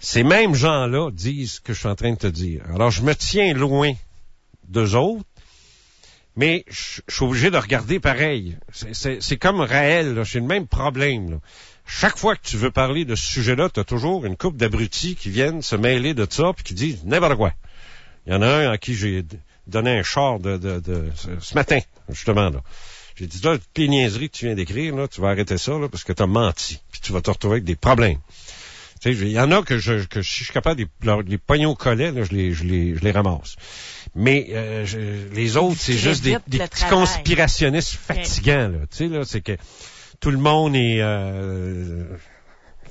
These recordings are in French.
Ces mêmes gens-là disent ce que je suis en train de te dire. Alors, je me tiens loin d'eux autres, mais je suis obligé de regarder pareil. C'est comme Raël, là, j'ai le même problème, là. Chaque fois que tu veux parler de ce sujet-là, tu as toujours une couple d'abrutis qui viennent se mêler de ça puis qui disent n'importe quoi. Il y en a un à qui j'ai donné un char ce matin, justement, là. J'ai dit, là, toutes les niaiseries que tu viens d'écrire, là, tu vas arrêter ça, là, parce que t'as menti. Puis tu vas te retrouver avec des problèmes. Tu sais, il y en a que si je suis capable de les pogner au collet, là, je les ramasse. Mais, les autres, c'est juste des petits conspirationnistes fatigants, là. Tu sais, là, c'est que tout le monde est,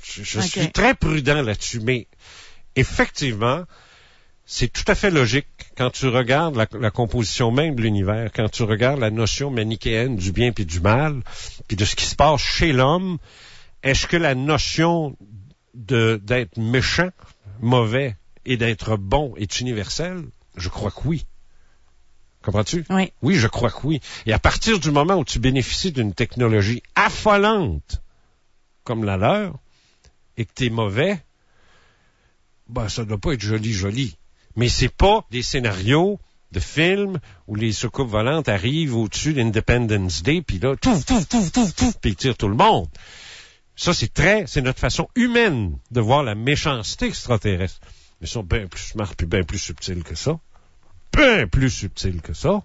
je suis très prudent là-dessus, mais effectivement, c'est tout à fait logique quand tu regardes la composition même de l'univers, quand tu regardes la notion manichéenne du bien puis du mal, puis de ce qui se passe chez l'homme. Est-ce que la notion d'être méchant, mauvais et d'être bon est universelle? Je crois que oui. Comprends-tu? Oui. Oui, je crois que oui. Et à partir du moment où tu bénéficies d'une technologie affolante comme la leur et que t'es mauvais, ben, ça doit pas être joli. Mais c'est pas des scénarios de films où les soucoupes volantes arrivent au-dessus d'Independence Day, puis là, puis ils tirent tout le monde. Ça, c'est notre façon humaine de voir la méchanceté extraterrestre. Mais ils sont bien plus smart puis bien plus subtils que ça. Bien plus subtils que ça.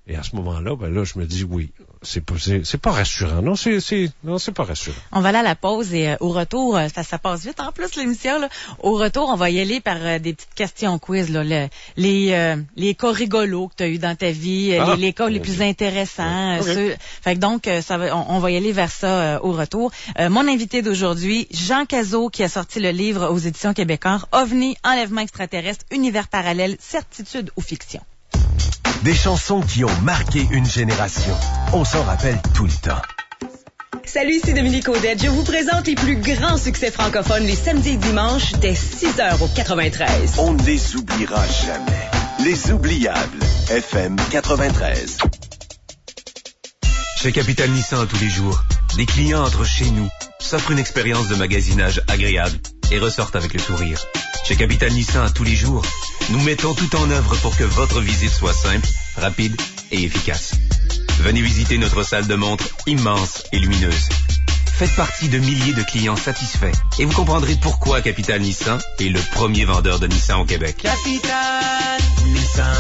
Et à ce moment-là, ben là, je me dis oui, c'est pas rassurant. Non, c'est pas rassurant. On va aller à la pause et au retour, ça passe vite en plus l'émission, là. Au retour, on va y aller par des petites questions quiz, là. Les cas rigolos que tu as eu dans ta vie, les cas les plus intéressants. Okay. Fait que donc, on va y aller vers ça au retour. Mon invité d'aujourd'hui, Jean Cazot, qui a sorti le livre aux éditions Québécois, OVNI, enlèvement extraterrestre, univers parallèle, certitude ou fiction. Des chansons qui ont marqué une génération. On s'en rappelle tout le temps. Salut, ici Dominique Audette. Je vous présente les plus grands succès francophones les samedis et dimanches dès 6h au 93. On ne les oubliera jamais. Les oubliables. FM 93. Chez Capital Nissan tous les jours, les clients entrent chez nous, s'offrent une expérience de magasinage agréable et ressortent avec le sourire. Chez Capital Nissan tous les jours, nous mettons tout en œuvre pour que votre visite soit simple, rapide et efficace. Venez visiter notre salle de montre immense et lumineuse. Faites partie de milliers de clients satisfaits et vous comprendrez pourquoi Capital Nissan est le premier vendeur de Nissan au Québec. Capital Nissan.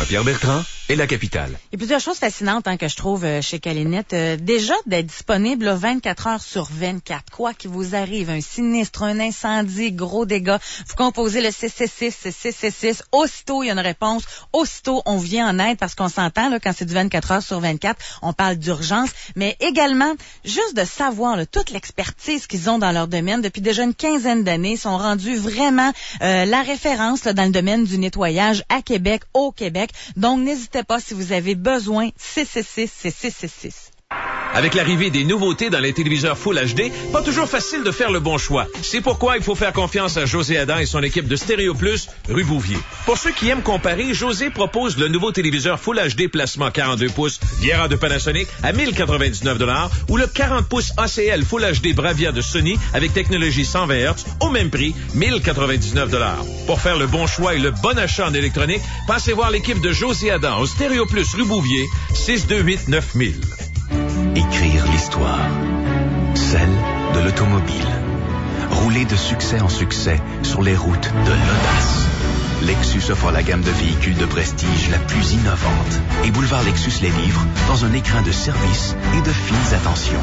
Pierre Bertrand et la capitale. Il y a plusieurs choses fascinantes que je trouve chez Calinette. Déjà, d'être disponible là, 24 heures sur 24. Quoi qu'il vous arrive, un sinistre, un incendie, gros dégâts, vous composez le 666. Aussitôt, il y a une réponse. Aussitôt, on vient en aide parce qu'on s'entend là, quand c'est du 24 heures sur 24. On parle d'urgence, mais également, juste de savoir là, toute l'expertise qu'ils ont dans leur domaine. Depuis déjà une quinzaine d'années, ils sont rendus vraiment la référence là, dans le domaine du nettoyage à Québec, au Québec. Donc, n'hésitez pas si vous avez besoin. 666, c'est 666. Avec l'arrivée des nouveautés dans les téléviseurs Full HD, pas toujours facile de faire le bon choix. C'est pourquoi il faut faire confiance à José Adam et son équipe de Stéréo Plus, rue Bouvier. Pour ceux qui aiment comparer, José propose le nouveau téléviseur Full HD placement 42 pouces Viera de Panasonic à 1099 $ ou le 40 pouces ACL Full HD Bravia de Sony avec technologie 120 Hz au même prix, 1099 $. Pour faire le bon choix et le bon achat en électronique, passez voir l'équipe de José Adam au Stéréo Plus, rue Bouvier, 628-9000. Écrire l'histoire, celle de l'automobile. Rouler de succès en succès sur les routes de l'audace. Lexus offre la gamme de véhicules de prestige la plus innovante et Boulevard Lexus les livre dans un écrin de service et de fines attentions.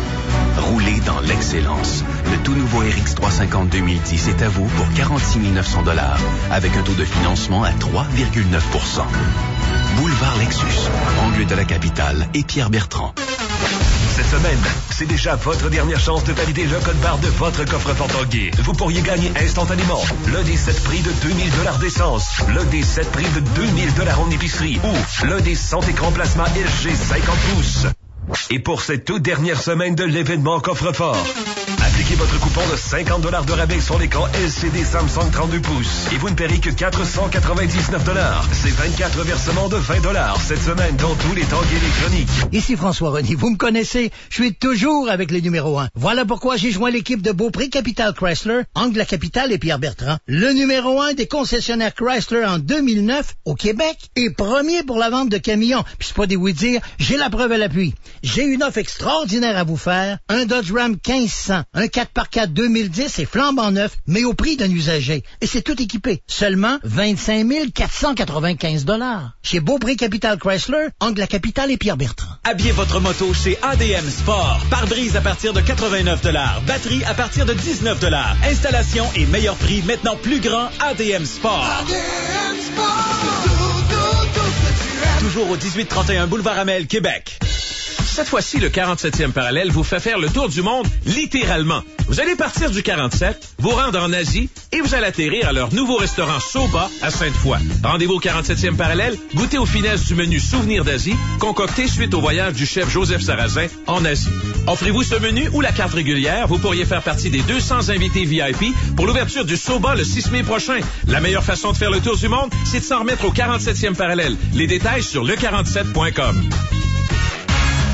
Roulez dans l'excellence. Le tout nouveau RX 350 2010 est à vous pour 46 900 $ avec un taux de financement à 3,9%. Boulevard Lexus, angle de la capitale et Pierre Bertrand. Cette semaine, c'est déjà votre dernière chance de valider le code barre de votre coffre-fort Tanguay. Vous pourriez gagner instantanément l'un des 7 prix de 2000 $ d'essence, l'un des 7 prix de 2000 $ en épicerie ou l'un des 100 écrans plasma LG 50 pouces. Et pour cette toute dernière semaine de l'événement coffre-fort, appliquez votre coupon de 50 $ de rabais sur l'écran LCD Samsung 32 pouces et vous ne paierez que 499 $. C'est 24 versements de 20 $ cette semaine dans tous les tangues électroniques. Ici François René, vous me connaissez, je suis toujours avec le numéro 1. Voilà pourquoi j'ai joint l'équipe de Beaupré Capital Chrysler, Angle La Capitale et Pierre Bertrand. Le numéro 1 des concessionnaires Chrysler en 2009 au Québec et premier pour la vente de camions. Puis c'est pas des oui-dire, j'ai la preuve à l'appui. J'ai une offre extraordinaire à vous faire. Un Dodge Ram 1500, un 4x4 2010 et flambant neuf, mais au prix d'un usager. Et c'est tout équipé. Seulement 25 495 $. Chez Beaupré Capital Chrysler, Angle La Capitale et Pierre Bertrand. Habillez votre moto chez ADM Sport. Pare-brise à partir de 89 $. Batterie à partir de 19 $. Installation et meilleur prix maintenant plus grand ADM Sport. ADM Sport. Toujours au 1831 Boulevard Amel, Québec. Cette fois-ci, le 47e parallèle vous fait faire le tour du monde littéralement. Vous allez partir du 47, vous rendre en Asie et vous allez atterrir à leur nouveau restaurant Soba à Sainte-Foy. Rendez-vous au 47e parallèle, goûtez aux finesses du menu Souvenirs d'Asie, concocté suite au voyage du chef Joseph Sarrazin en Asie. Offrez-vous ce menu ou la carte régulière, vous pourriez faire partie des 200 invités VIP pour l'ouverture du Soba le 6 mai prochain. La meilleure façon de faire le tour du monde, c'est de s'en remettre au 47e parallèle. Les détails sur le47.com.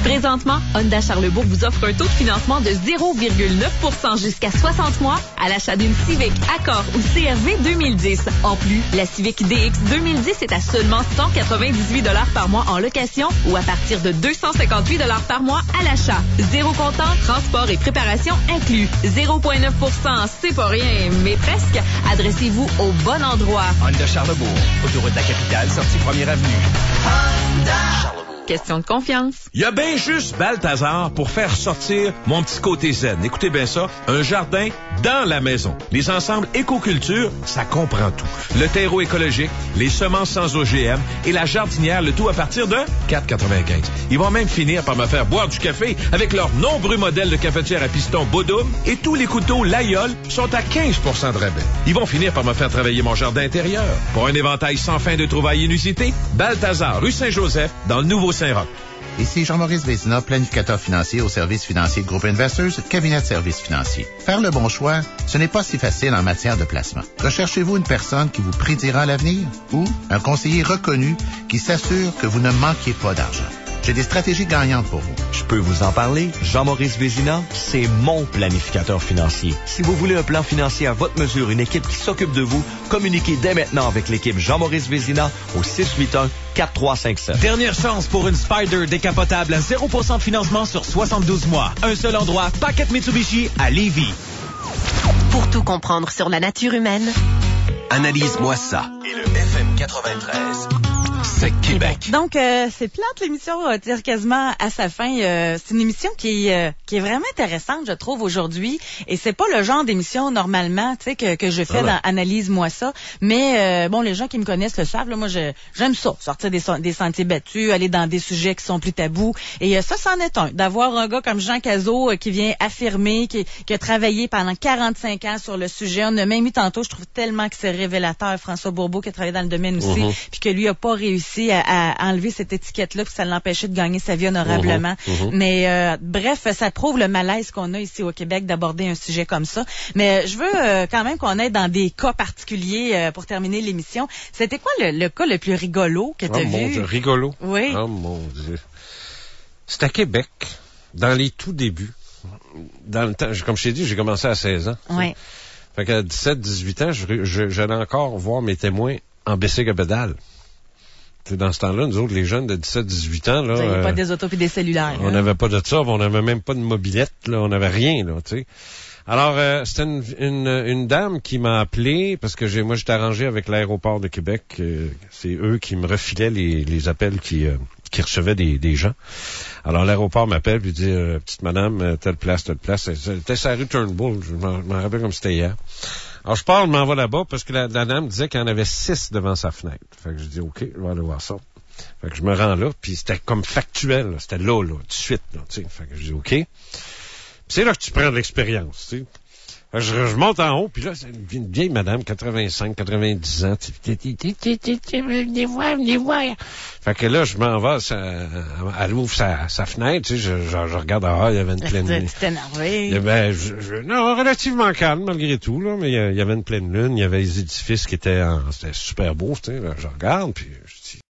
Présentement, Honda Charlebourg vous offre un taux de financement de 0,9% jusqu'à 60 mois à l'achat d'une Civic, Accord ou CRV 2010. En plus, la Civic DX 2010 est à seulement 198 $ par mois en location ou à partir de 258 $ par mois à l'achat. Zéro comptant, transport et préparation inclus. 0,9%, c'est pas rien, mais presque. Adressez-vous au bon endroit. Honda Charlebourg, autoroute de la capitale, sortie 1er avenue. Honda Charlebourg. Question de confiance. Il y a bien juste Balthazar pour faire sortir mon petit côté zen. Écoutez bien ça, un jardin dans la maison. Les ensembles écoculture, ça comprend tout. Le terreau écologique, les semences sans OGM et la jardinière, le tout à partir de 4,95. Ils vont même finir par me faire boire du café avec leurs nombreux modèles de cafetières à piston Bodum et tous les couteaux Layol sont à 15% de rabais. Ils vont finir par me faire travailler mon jardin intérieur. Pour un éventail sans fin de trouvailles inusitées, Balthazar, rue Saint-Joseph, dans le Nouveau Saint-Roch. Ici Jean-Maurice Vézina, planificateur financier au service financier de Groupe Investors, cabinet de services financiers. Faire le bon choix, ce n'est pas si facile en matière de placement. Recherchez-vous une personne qui vous prédira l'avenir ou un conseiller reconnu qui s'assure que vous ne manquiez pas d'argent? J'ai des stratégies gagnantes pour vous. Je peux vous en parler. Jean-Maurice Vézina, c'est mon planificateur financier. Si vous voulez un plan financier à votre mesure, une équipe qui s'occupe de vous, communiquez dès maintenant avec l'équipe Jean-Maurice Vézina au 681-4357. Dernière chance pour une Spyder décapotable à 0% de financement sur 72 mois. Un seul endroit, Paquette Mitsubishi à Lévis. Pour tout comprendre sur la nature humaine, Analyse-moi ça. Et le FM 93. C'est Québec. Donc, c'est plate, l'émission tire quasiment à sa fin. C'est une émission qui est vraiment intéressante, je trouve, aujourd'hui. Et c'est pas le genre d'émission, normalement, tu sais, que je fais dans Analyse-moi ça. Mais, bon, les gens qui me connaissent le savent, là, moi, j'aime ça, sortir des sentiers battus, aller dans des sujets qui sont plus tabous. Et ça, c'en est un. D'avoir un gars comme Jean Cazot qui vient affirmer, qui a travaillé pendant 45 ans sur le sujet. On a même eu tantôt, je trouve tellement que c'est révélateur, François Bourbeau, qui a travaillé dans le domaine aussi, puis que lui a pas réussi à enlever cette étiquette-là, puis ça l'empêchait de gagner sa vie honorablement. Mais bref, ça prouve le malaise qu'on a ici au Québec d'aborder un sujet comme ça. Mais je veux quand même qu'on aille dans des cas particuliers pour terminer l'émission. C'était quoi le cas le plus rigolo que tu as vu? Mon Dieu, rigolo? Oui. Oh mon Dieu. C'est à Québec, dans les tout débuts. Dans le temps, comme je t'ai dit, j'ai commencé à 16 ans. Oui. Fait qu'à 17, 18 ans, j'allais encore voir mes témoins en bicycle à pédale. Dans ce temps-là, nous autres, les jeunes de 17, 18 ans, là. Vous n'avez pas des autos et des cellulaires. On n'avait pas de ça, on n'avait même pas de mobilette, là. On n'avait rien, là, tu sais. Alors, c'était une dame qui m'a appelé, parce que moi, j'étais arrangé avec l'aéroport de Québec. C'est eux qui me refilaient les appels qui recevaient des gens. Alors, l'aéroport m'appelle et dit, petite madame, telle place. C'était sur la rue Turnbull. Je m'en rappelle comme c'était hier. Alors, je m'en vais là-bas parce que la dame disait qu'il y en avait 6 devant sa fenêtre. Fait que je dis, OK, je vais aller voir ça. Fait que je me rends là, puis c'était comme factuel, là. C'était là, tout de suite, là, tu sais. Fait que je dis, OK. Puis c'est là que tu prends de l'expérience, tu sais. Je monte en haut, puis là, c'est une vieille madame, 85, 90 ans. Venez voir. Fait que là, je m'en vais, elle ouvre sa fenêtre, tu sais, je regarde, il y avait une pleine lune. Tu t'es énervé? Non, relativement calme, malgré tout, là, mais il y avait une pleine lune, il y avait les édifices qui c'était super beaux, tu sais, je regarde, puis je